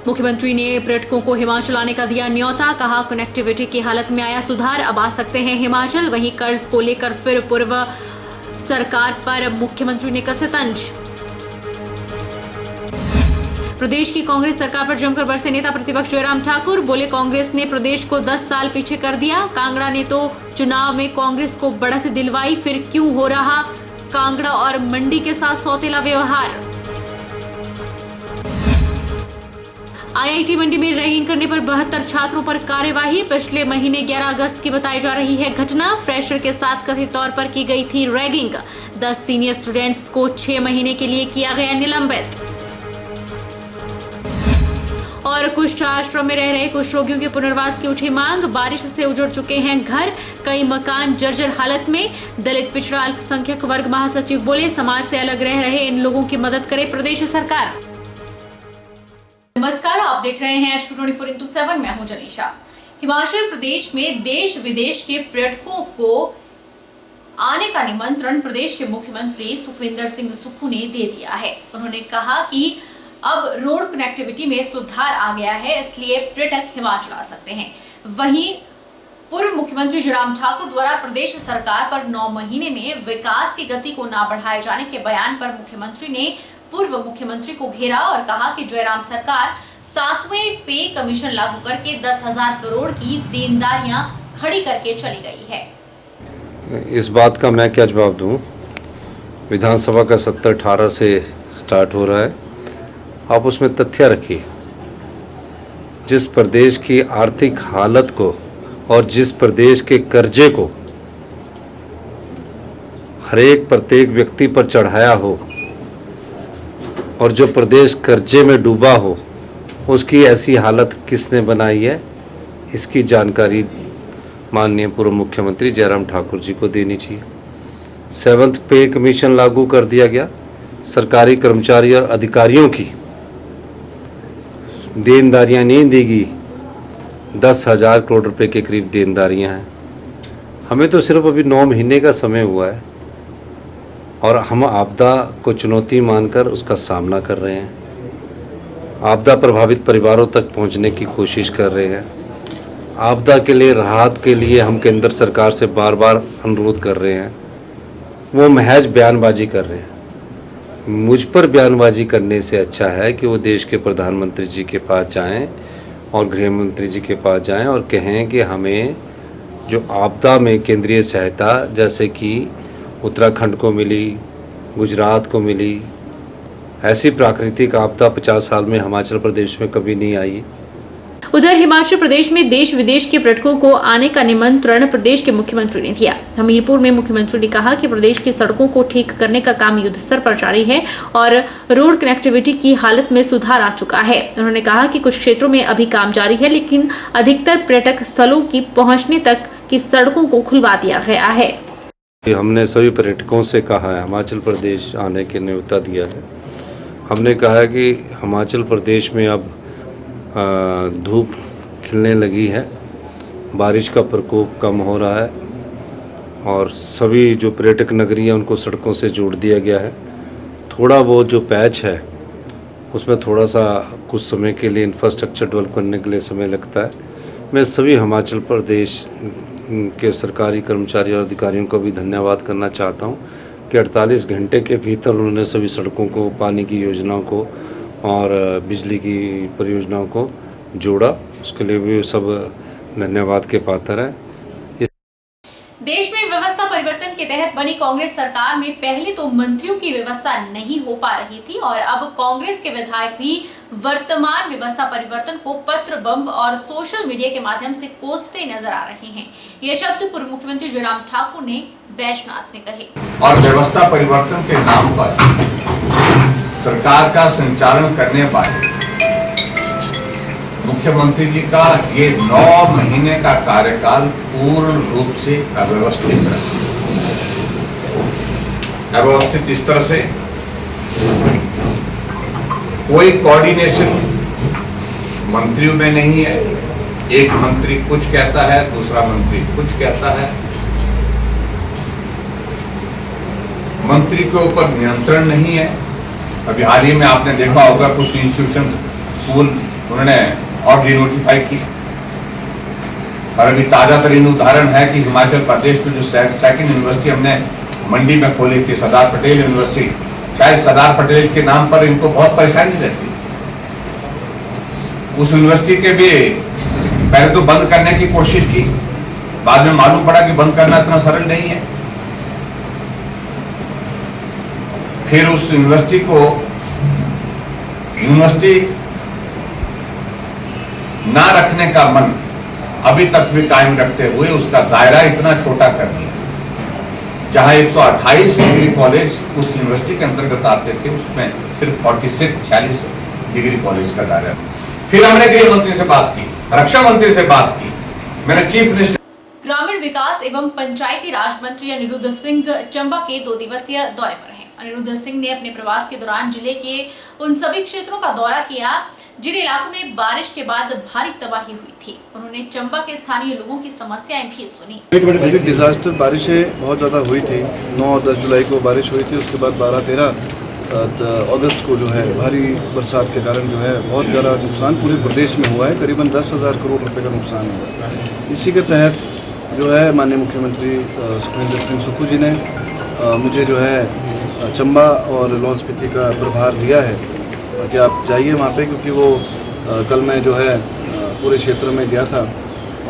मुख्यमंत्री ने पर्यटकों को हिमाचल आने का दिया न्योता, कहा कनेक्टिविटी की हालत में आया सुधार, अब आ सकते हैं हिमाचल। वहीं कर्ज को लेकर फिर पूर्व सरकार पर मुख्यमंत्री ने कसे तंज। प्रदेश की कांग्रेस सरकार पर जमकर बरसे नेता प्रतिपक्ष जयराम ठाकुर, बोले कांग्रेस ने प्रदेश को 10 साल पीछे कर दिया। कांगड़ा ने तो चुनाव में कांग्रेस को बढ़त दिलवाई, फिर क्यों हो रहा कांगड़ा और मंडी के साथ सौतेला व्यवहार। आईआईटी मंडी में रैगिंग करने पर 72 छात्रों पर कार्यवाही, पिछले महीने 11 अगस्त की बताई जा रही है घटना। फ्रेशर के साथ कथित तौर पर की गई थी रैगिंग, 10 सीनियर स्टूडेंट्स को 6 महीने के लिए किया गया निलंबित। और कुष्ठ आश्रम में रह रहे कुष्ठ रोगियों के पुनर्वास की उठी मांग, बारिश से उजड़ चुके हैं घर, कई मकान जर्जर हालत में। दलित पिछड़ा अल्पसंख्यक वर्ग महासचिव बोले समाज से अलग रह रहे इन लोगों की मदद करे प्रदेश सरकार। नमस्कार, आप देख रहे हैं HP24x7, मैं हूं जनीशा। हिमाचल प्रदेश में देश विदेश के पर्यटकों को आने का निमंत्रण प्रदेश के मुख्यमंत्री सुखविंदर सिंह सुक्खू ने दे दिया है। उन्होंने कहा कि अब रोड कनेक्टिविटी में सुधार आ गया है, इसलिए पर्यटक हिमाचल आ सकते हैं। वहीं पूर्व मुख्यमंत्री जयराम ठाकुर द्वारा प्रदेश सरकार पर 9 महीने में विकास की गति को ना बढ़ाए जाने के बयान पर मुख्यमंत्री ने पूर्व मुख्यमंत्री को घेरा और कहा कि जयराम सरकार 7वें पे कमीशन लागू करके 10,000 करोड़ की देनदारियां खड़ी करके चली गई है। इस बात का मैं क्या जवाब दूं? विधानसभा का सत्र 18 से स्टार्ट हो रहा है, आप उसमें तथ्य रखिए। जिस प्रदेश की आर्थिक हालत को और जिस प्रदेश के कर्जे को हरेक प्रत्येक व्यक्ति पर चढ़ाया हो और जो प्रदेश कर्जे में डूबा हो, उसकी ऐसी हालत किसने बनाई है, इसकी जानकारी माननीय पूर्व मुख्यमंत्री जयराम ठाकुर जी को देनी चाहिए। 7th पे कमीशन लागू कर दिया गया, सरकारी कर्मचारी और अधिकारियों की देनदारियां नहीं देगी, 10,000 करोड़ रुपए के करीब देनदारियां हैं। हमें तो सिर्फ अभी 9 महीने का समय हुआ है और हम आपदा को चुनौती मानकर उसका सामना कर रहे हैं। आपदा प्रभावित परिवारों तक पहुंचने की कोशिश कर रहे हैं। आपदा के लिए राहत के लिए हम केंद्र सरकार से बार बार अनुरोध कर रहे हैं, वो महज बयानबाजी कर रहे हैं। मुझ पर बयानबाजी करने से अच्छा है कि वो देश के प्रधानमंत्री जी के पास जाएं और गृह मंत्री जी के पास जाएं और कहें कि हमें जो आपदा में केंद्रीय सहायता जैसे कि उत्तराखंड को मिली, गुजरात को मिली, ऐसी प्राकृतिक आपदा 50 साल में हिमाचल प्रदेश में कभी नहीं आई। उधर हिमाचल प्रदेश में देश विदेश के पर्यटकों को आने का निमंत्रण प्रदेश के मुख्यमंत्री ने दिया। हमीरपुर में मुख्यमंत्री ने कहा कि प्रदेश की सड़कों को ठीक करने का काम युद्ध स्तर पर जारी है और रोड कनेक्टिविटी की हालत में सुधार आ चुका है। उन्होंने कहा कि कुछ क्षेत्रों में अभी काम जारी है, लेकिन अधिकतर पर्यटक स्थलों की पहुंचने तक की सड़कों को खुलवा दिया गया है। हमने सभी पर्यटकों से कहा है, हिमाचल प्रदेश आने के न्योता दिया है। हमने कहा है कि हिमाचल प्रदेश में अब धूप खिलने लगी है, बारिश का प्रकोप कम हो रहा है और सभी जो पर्यटक नगरी है उनको सड़कों से जोड़ दिया गया है। थोड़ा बहुत जो पैच है उसमें थोड़ा सा कुछ समय के लिए इंफ्रास्ट्रक्चर डेवलप करने के लिए समय लगता है। मैं सभी हिमाचल प्रदेश के सरकारी कर्मचारी और अधिकारियों को भी धन्यवाद करना चाहता हूं कि 48 घंटे के भीतर उन्होंने सभी सड़कों को, पानी की योजनाओं को और बिजली की परियोजनाओं को जोड़ा। उसके लिए भी सब धन्यवाद के पात्र है। देश में व्यवस्था परिवर्तन के तहत बनी कांग्रेस सरकार में पहले तो मंत्रियों की व्यवस्था नहीं हो पा रही थी और अब कांग्रेस के विधायक भी वर्तमान व्यवस्था परिवर्तन को पत्र बम और सोशल मीडिया के माध्यम से कोसते नजर आ रहे हैं। ये शब्द पूर्व मुख्यमंत्री जयराम ठाकुर ने बैजनाथ में कहे। और व्यवस्था परिवर्तन के नाम पर सरकार का संचालन करने वाले मुख्यमंत्री जी का ये 9 महीने का कार्यकाल पूर्ण रूप से अव्यवस्थित है। अव्यवस्थित इस तरह से कोई कोऑर्डिनेशन मंत्रियों में नहीं है। एक मंत्री कुछ कहता है, दूसरा मंत्री कुछ कहता है। मंत्री के ऊपर नियंत्रण नहीं है। अभी हाल ही में आपने देखा होगा कुछ इंस्टीट्यूशन स्कूल उन्होंने और डिनोटिफाई की। और अभी ताजा तरीन उदाहरण है कि हिमाचल प्रदेश में जो सेकंड यूनिवर्सिटी हमने मंडी में खोली थी, सरदार पटेल यूनिवर्सिटी, शायद सरदार पटेल के नाम पर इनको बहुत परेशानी रहती। उस यूनिवर्सिटी के भी पहले तो बंद करने की कोशिश की, बाद में मालूम पड़ा कि बंद करना इतना सरल नहीं है। फिर उस यूनिवर्सिटी को यूनिवर्सिटी ना रखने का मन अभी तक भी कायम रखते हुए उसका दायरा इतना छोटा कर दिया। जहां 128 डिग्री कॉलेज उस यूनिवर्सिटी के अंतर्गत आते थे, उसमें सिर्फ 46 डिग्री कॉलेज का दायरा। फिर हमने गृह मंत्री से बात की, रक्षा मंत्री से बात की, मैंने चीफ मिनिस्टर। ग्रामीण विकास एवं पंचायती राज मंत्री अनिरुद्ध सिंह चंबा के 2 दिवसीय दौरे पर हैं। अनिरुद्ध सिंह ने अपने प्रवास के दौरान जिले के उन सभी क्षेत्रों का दौरा किया जिन इलाकों में बारिश के बाद भारी तबाही हुई थी। उन्होंने चंबा के स्थानीय लोगों की समस्याएं भी सुनी। डिजास्टर बारिशें बहुत ज़्यादा हुई थी। 9 और 10 जुलाई को बारिश हुई थी, उसके बाद 12-13 अगस्त को जो है भारी बरसात के कारण जो है बहुत ज़्यादा नुकसान पूरे प्रदेश में हुआ है। करीबन 10,000 करोड़ रुपए का नुकसान हुआ है। इसी के तहत जो है माननीय मुख्यमंत्री सुखविंदर सिंह सुक्खू जी ने मुझे जो है चंबा और लाहौल स्पीति का प्रभार दिया है कि आप जाइए वहाँ पे, क्योंकि वो कल मैं जो है पूरे क्षेत्र में गया था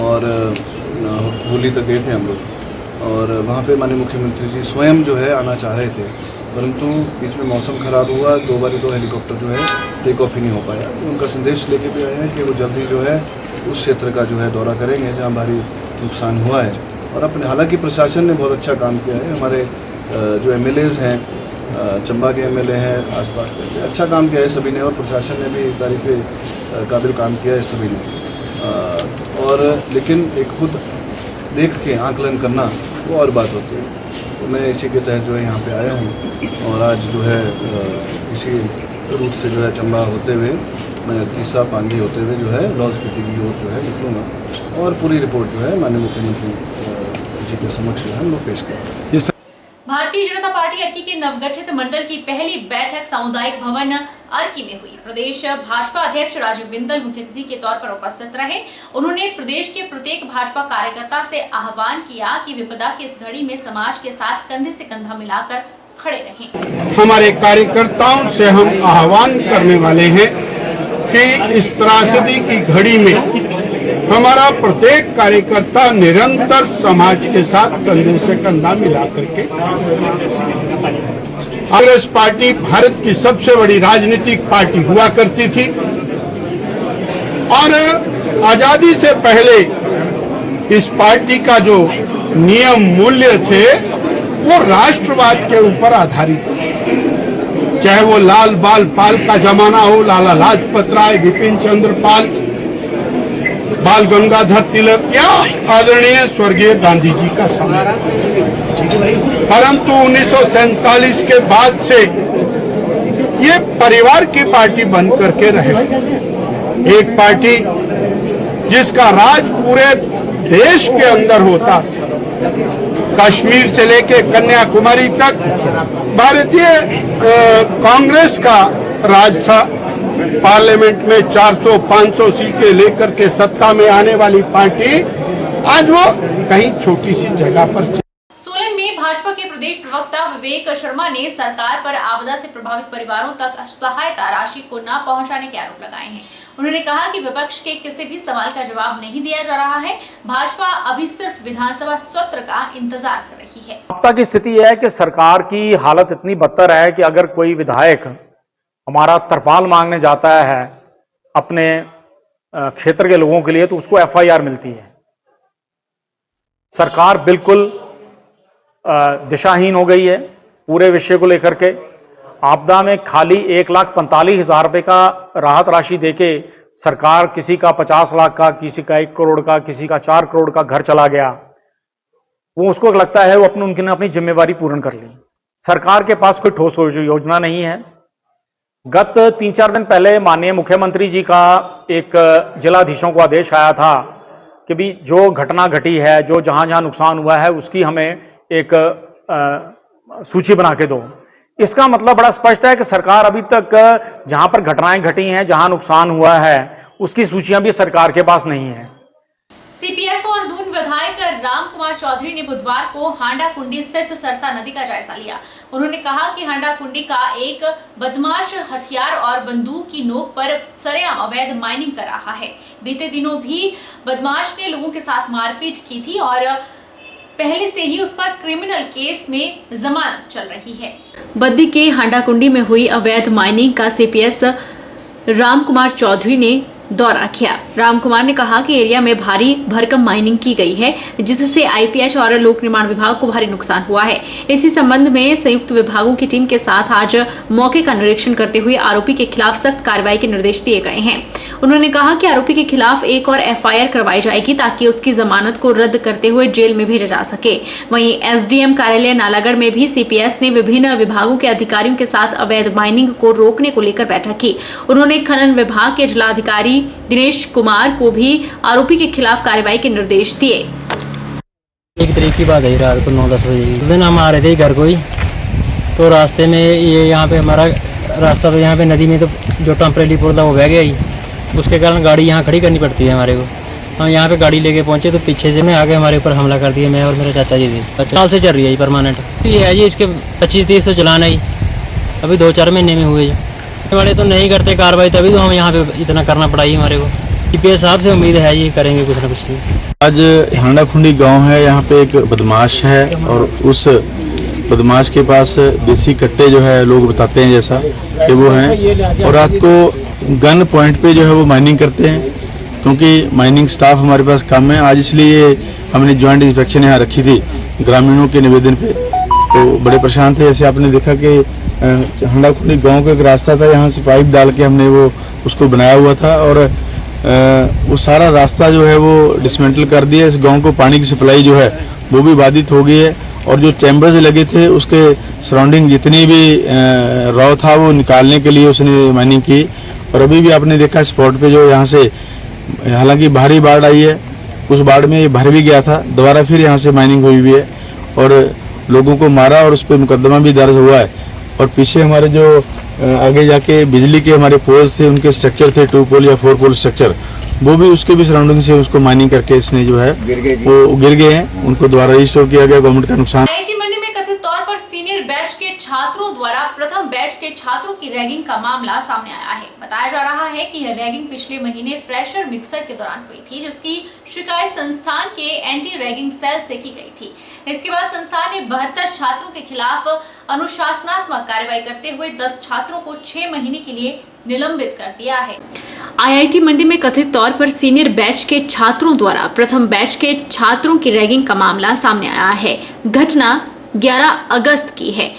और होली तक गए थे हम लोग, और वहाँ पे माननीय मुख्यमंत्री जी स्वयं जो है आना चाह रहे थे, परंतु बीच में मौसम ख़राब हुआ, 2 बारी तो हेलीकॉप्टर जो है टेक ऑफ ही नहीं हो पाया। तो उनका संदेश लेके भी आए हैं कि वो जल्दी जो है उस क्षेत्र का जो है दौरा करेंगे जहाँ भारी नुकसान हुआ है। और अपने हालांकि प्रशासन ने बहुत अच्छा काम किया है। हमारे जो MLAs हैं, चंबा के MLA हैं, आसपास के अच्छा काम किया है सभी ने, और प्रशासन ने भी तारीफ़ काबिल काम किया है सभी ने। और लेकिन एक खुद देख के आकलन करना वो और बात होती है। तो मैं इसी के तहत जो है यहाँ पे आया हूँ, और आज जो है इसी रूट से जो है चंबा होते हुए मैं तीसरा पांगी होते हुए जो है लाहौल स्पीति की ओर जो है निकलूँगा, और पूरी रिपोर्ट जो है माननीय मुख्यमंत्री जी के समक्ष जो है हम लोग पेश करेंगे। भारतीय जनता पार्टी अर्की के नवगठित मंडल की पहली बैठक सामुदायिक भवन अर्की में हुई। प्रदेश भाजपा अध्यक्ष राजीव बिंदल मुख्य अतिथि के तौर पर उपस्थित रहे। उन्होंने प्रदेश के प्रत्येक भाजपा कार्यकर्ता से आह्वान किया कि विपदा की इस घड़ी में समाज के साथ कंधे से कंधा मिलाकर खड़े रहें। हमारे कार्यकर्ताओं से हम आह्वान करने वाले हैं कि इस त्रासदी की घड़ी में हमारा प्रत्येक कार्यकर्ता निरंतर समाज के साथ कंधे से कंधा मिला करके, कांग्रेस पार्टी भारत की सबसे बड़ी राजनीतिक पार्टी हुआ करती थी, और आजादी से पहले इस पार्टी का जो नियम मूल्य थे वो राष्ट्रवाद के ऊपर आधारित थे। चाहे वो लाल बाल पाल का जमाना हो, लाला लाजपत राय, विपिन चंद्र पाल, बाल गंगाधर तिलक, या आदरणीय स्वर्गीय गांधी जी का समय। परंतु 1947 के बाद से ये परिवार की पार्टी बन करके रहे, एक पार्टी जिसका राज पूरे देश के अंदर होता था। कश्मीर से लेके कन्याकुमारी तक भारतीय कांग्रेस का राज था। पार्लियामेंट में 400-500 सीटें लेकर के सत्ता में आने वाली पार्टी आज वो कहीं छोटी सी जगह पर। सोलन में भाजपा के प्रदेश प्रवक्ता विवेक शर्मा ने सरकार पर आपदा से प्रभावित परिवारों तक सहायता राशि को न पहुंचाने के आरोप लगाए हैं। उन्होंने कहा कि विपक्ष के किसी भी सवाल का जवाब नहीं दिया जा रहा है। भाजपा अभी सिर्फ विधानसभा सत्र का इंतजार कर रही है। आपदा की स्थिति है कि सरकार की हालत इतनी बदतर है कि अगर कोई विधायक हमारा तरपाल मांगने जाता है अपने क्षेत्र के लोगों के लिए तो उसको FIR मिलती है। सरकार बिल्कुल दिशाहीन हो गई है पूरे विषय को लेकर के। आपदा में खाली 1,45,000 रुपए का राहत राशि देके सरकार किसी का 50 लाख का, किसी का 1 करोड़ का, किसी का 4 करोड़ का घर चला गया। वो उसको लगता है वो उनकी अपनी जिम्मेवारी पूर्ण कर ली। सरकार के पास कोई ठोस योजना नहीं है। गत 3-4 दिन पहले माननीय मुख्यमंत्री जी का एक जिलाधीशों को आदेश आया था कि भी जो घटना घटी है, जो जहां जहां नुकसान हुआ है उसकी हमें एक सूची बना के दो। इसका मतलब बड़ा स्पष्ट है कि सरकार अभी तक जहां पर घटनाएं घटी हैं, जहां नुकसान हुआ है, उसकी सूचियां भी सरकार के पास नहीं है। सीपीएस और दून विधायक राम कुमार चौधरी ने बुधवार को हांडा कुंडी स्थित सरसा नदी का जायजा लिया। उन्होंने कहा कि हांडा कुंडी का एक बदमाश हथियार और बंदूक की नोक पर सरेआम अवैध माइनिंग कर रहा है। बीते दिनों भी बदमाश ने लोगों के साथ मारपीट की थी और पहले से ही उस पर क्रिमिनल केस में जमानत चल रही है। बद्दी के हांडा कुंडी में हुई अवैध माइनिंग का सीपीएस राम कुमार चौधरी ने दौरा किया। राम कुमार ने कहा कि एरिया में भारी भरकम माइनिंग की गई है, जिससे आईपीएच और लोक निर्माण विभाग को भारी नुकसान हुआ है। इसी संबंध में संयुक्त विभागों की टीम के साथ आज मौके का निरीक्षण करते हुए आरोपी के खिलाफ सख्त कार्रवाई के निर्देश दिए गए हैं। उन्होंने कहा कि आरोपी के खिलाफ एक और एफआईआर करवाई जाएगी ताकि उसकी जमानत को रद्द करते हुए जेल में भेजा जा सके। वहीं एसडीएम कार्यालय नालागढ़ में भी सीपीएस ने विभिन्न विभागों के अधिकारियों के साथ अवैध माइनिंग को रोकने को लेकर बैठक की। उन्होंने खनन विभाग के जिलाधिकारी दिनेश कुमार को भी आरोपी के खिलाफ कार्रवाई के निर्देश दिए। 1 तारीख की बात है, रात को 9-10 बजे की। उस दिन हम आ रहे थे घर को ही, तो रास्ते में ये यहाँ पे हमारा रास्ता, तो यहाँ पे नदी में तो जो टेम्परेरी पुल था वो बह गया ही, उसके कारण गाड़ी यहाँ खड़ी करनी पड़ती है हमारे को। हम यहाँ पे गाड़ी लेके पहुँचे तो पीछे से आगे हमारे ऊपर हमला कर दिया, मैं और मेरे चाचा जी थे। साल से चल रही है परमानेंट ये है जी, इसके 25-30 तो चलाना ही, अभी 2-4 महीने में हुए वाले तो नहीं करते कार्रवाई, तभी तो हम यहाँ पे इतना करना पड़ा ही हमारे को। सीपीएस साहब से उम्मीद है ये करेंगे कुछ ना कुछ। आज हांडा खुंडी गांव है, यहाँ पे एक बदमाश है और उस बदमाश के पास देसी कट्टे जो है लोग बताते हैं जैसा कि वो हैं, और रात को गन पॉइंट पे जो है वो माइनिंग करते हैं, क्योंकि माइनिंग स्टाफ हमारे पास कम है। आज इसलिए हमने ज्वाइंट इंस्पेक्शन यहाँ रखी थी ग्रामीणों के निवेदन पे, तो बड़े परेशान थे। जैसे आपने देखा कि हांडा खुंडी गाँव का एक रास्ता था, यहाँ से पाइप डाल के हमने वो उसको बनाया हुआ था, और वो सारा रास्ता जो है वो डिसमेंटल कर दिया। इस गांव को पानी की सप्लाई जो है वो भी बाधित हो गई है, और जो चैम्बर्स लगे थे उसके सराउंडिंग जितनी भी रॉ था वो निकालने के लिए उसने माइनिंग की। और अभी भी आपने देखा स्पॉट पे जो यहाँ से, हालांकि भारी बाढ़ आई है, उस बाढ़ में ये भर भी गया था, दोबारा फिर यहाँ से माइनिंग हुई भी है और लोगों को मारा और उस पर मुकदमा भी दर्ज हुआ है। और पीछे हमारे जो आगे जाके बिजली के हमारे पोल्स थे, उनके स्ट्रक्चर थे 2 पोल या 4 पोल स्ट्रक्चर, वो भी उसके भी सराउंडिंग से उसको माइनिंग करके इसने जो है वो गिर गए हैं, उनको दोबारा रिस्टोर किया गया। गवर्नमेंट का नुकसान। आईआईटी मंडी में कथित तौर पर सीनियर बैच के छात्रों द्वारा प्रथम बैच के छात्रों की रैगिंग का मामला सामने आया है। बताया जा रहा है कि यह रैगिंग पिछले महीने फ्रेशर मिक्सर के दौरान हुई थी, जिसकी शिकायत संस्थान के एंटी रैगिंग सेल से की गई थी। इसके बाद संस्थान ने 72 छात्रों के खिलाफ अनुशासनात्मक कार्रवाई करते हुए 10 छात्रों को 6 महीने के लिए निलंबित कर दिया है। आईआईटी मंडी में कथित तौर पर सीनियर बैच के छात्रों द्वारा प्रथम बैच के छात्रों की रैगिंग का मामला सामने आया है। घटना 11 अगस्त की है।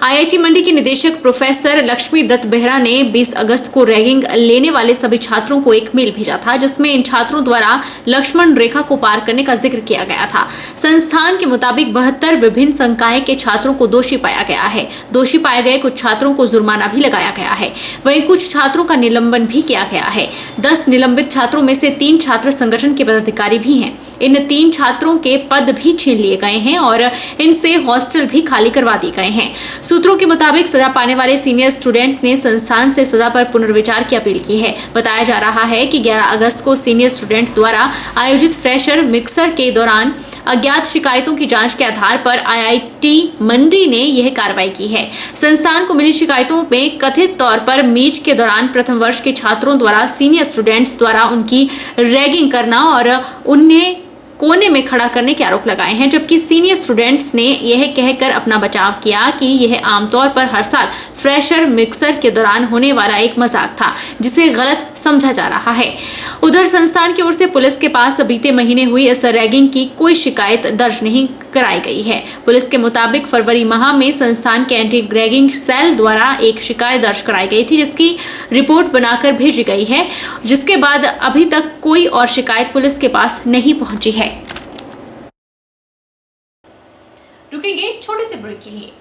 आईआईटी मंडी के निदेशक प्रोफेसर लक्ष्मी दत्त बेहरा ने 20 अगस्त को रैगिंग लेने वाले सभी छात्रों को एक मेल भेजा था, जिसमें इन छात्रों द्वारा लक्ष्मण रेखा को पार करने का जिक्र किया गया था। संस्थान के मुताबिक 72 विभिन्न संकाय के छात्रों को दोषी पाया गया है। दोषी पाए गए कुछ छात्रों को जुर्माना भी लगाया गया है, वहीं कुछ छात्रों का निलंबन भी किया गया है। 10 निलंबित छात्रों में से 3 छात्र संगठन के पदाधिकारी भी हैं। इन 3 छात्रों के पद भी छीन लिए गए हैं और इनसे हॉस्टल भी खाली करवा दिए गए हैं। सूत्रों के मुताबिक सजा पाने वाले सीनियर स्टूडेंट ने संस्थान से सजा पर पुनर्विचार की अपील की है। बताया जा रहा है कि 11 अगस्त को सीनियर स्टूडेंट द्वारा आयोजित फ्रेशर मिक्सर के दौरान अज्ञात शिकायतों की जांच के आधार पर आईआईटी मंडी ने यह कार्रवाई की है। संस्थान को मिली शिकायतों में कथित तौर पर मीट के दौरान प्रथम वर्ष के छात्रों द्वारा सीनियर स्टूडेंट्स द्वारा उनकी रैगिंग करना और उन्हें कोने में खड़ा करने के आरोप लगाए हैं, जबकि सीनियर स्टूडेंट्स ने यह कहकर अपना बचाव किया कि यह आमतौर पर हर साल फ्रेशर मिक्सर के दौरान होने वाला एक मजाक था, जिसे गलत समझा जा रहा है। उधर संस्थान की ओर से पुलिस के पास बीते महीने हुई इस रैगिंग की कोई शिकायत दर्ज नहीं कराई गई है। पुलिस के मुताबिक फरवरी माह में संस्थान के एंटी रैगिंग सेल द्वारा एक शिकायत दर्ज कराई गई थी, जिसकी रिपोर्ट बनाकर भेजी गई है, जिसके बाद अभी तक कोई और शिकायत पुलिस के पास नहीं पहुंची है। रुकेंगे छोटे से ब्रेक के लिए।